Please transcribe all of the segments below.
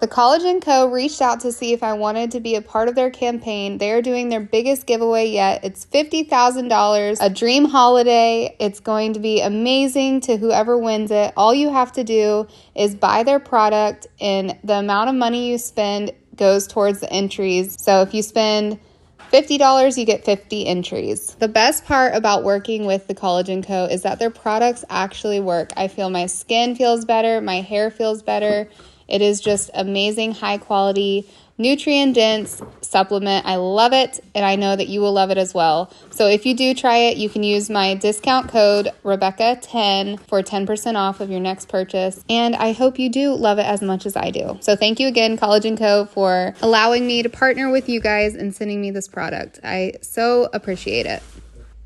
The Collagen Co. reached out to see if I wanted to be a part of their campaign. They are doing their biggest giveaway yet. It's $50,000, a dream holiday. It's going to be amazing to whoever wins it. All you have to do is buy their product, and the amount of money you spend goes towards the entries. So if you spend $50, you get 50 entries. The best part about working with the Collagen Co. is that their products actually work. I feel my skin feels better, my hair feels better. It is just amazing, high quality, nutrient dense supplement. I love it, and I know that you will love it as well. So if you do try it, you can use my discount code Rebecca10 for 10% off of your next purchase. And I hope you do love it as much as I do. So thank you again, Collagen Co., for allowing me to partner with you guys and sending me this product. I so appreciate it.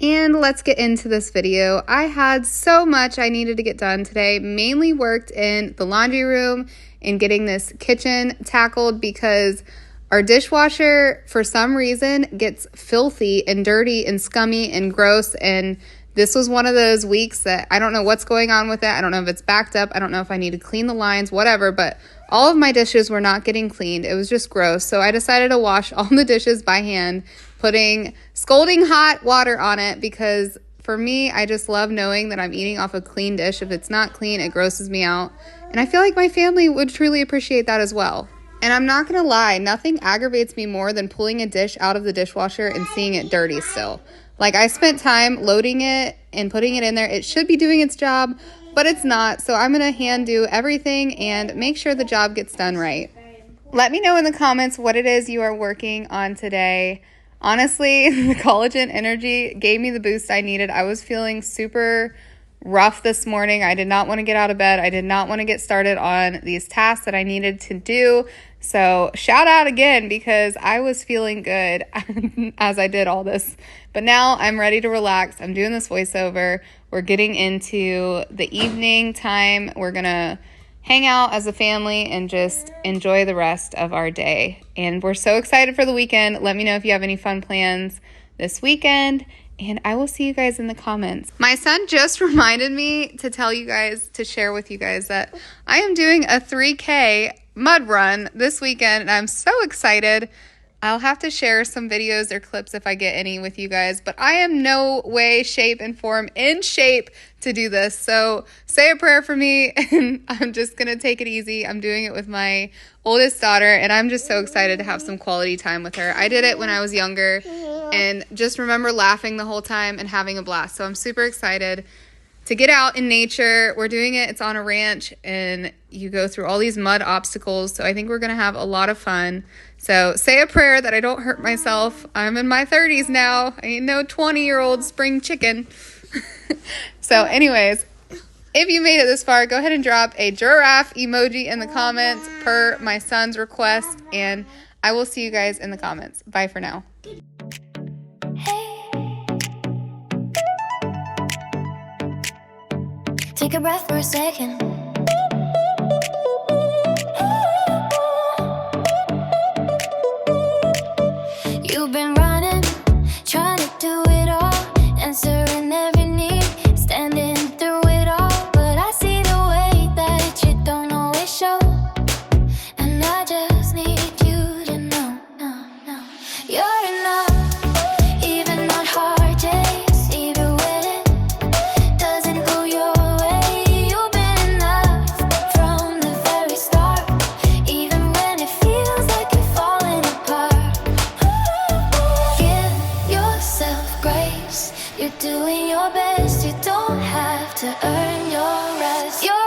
And let's get into this video. I had so much I needed to get done today. Mainly worked in the laundry room and getting this kitchen tackled because our dishwasher, for some reason, gets filthy and dirty and scummy and gross. And this was one of those weeks that I don't know what's going on with it. I don't know if it's backed up. I don't know if I need to clean the lines, whatever. But all of my dishes were not getting cleaned. It was just gross. So I decided to wash all the dishes by hand, putting scalding hot water on it, because for me, I just love knowing that I'm eating off a clean dish. If it's not clean, it grosses me out. And I feel like my family would truly appreciate that as well. And I'm not gonna lie, nothing aggravates me more than pulling a dish out of the dishwasher and seeing it dirty still. Like, I spent time loading it and putting it in there. It should be doing its job, but it's not. So I'm gonna hand do everything and make sure the job gets done right. Let me know in the comments what it is you are working on today. Honestly, the collagen energy gave me the boost I needed. I was feeling super rough this morning. I did not want to get out of bed. I did not want to get started on these tasks that I needed to do. So shout out again, because I was feeling good as I did all this. But now I'm ready to relax. I'm doing this voiceover. We're getting into the evening time. We're going to hang out as a family and just enjoy the rest of our day. And we're so excited for the weekend. Let me know if you have any fun plans this weekend, and I will see you guys in the comments. My son just reminded me to tell you guys, to share with you guys, that I am doing a 3K mud run this weekend, and I'm so excited. I'll have to share some videos or clips if I get any with you guys, but I am no way, shape, and form in shape to do this. So say a prayer for me, and I'm just going to take it easy. I'm doing it with my oldest daughter, and I'm just so excited to have some quality time with her. I did it when I was younger and just remember laughing the whole time and having a blast. So I'm super excited to get out in nature. We're doing it. It's on a ranch, and you go through all these mud obstacles. So I think we're going to have a lot of fun. So say a prayer that I don't hurt myself. I'm in my 30s now. I ain't no 20-year-old spring chicken. So anyways, if you made it this far, go ahead and drop a giraffe emoji in the comments per my son's request, and I will see you guys in the comments. Bye for now. Take a breath for a second. You've been running, trying to do it all, answering every need, standing through it all. But I see the way that you don't always show, and I just need you to know, no, you're enough, even on hard days, even when it doesn't go your way. You've been enough from the very start, even when it feels like you're falling apart. Give yourself grace, you're doing your best, you don't have to earn your rest. You're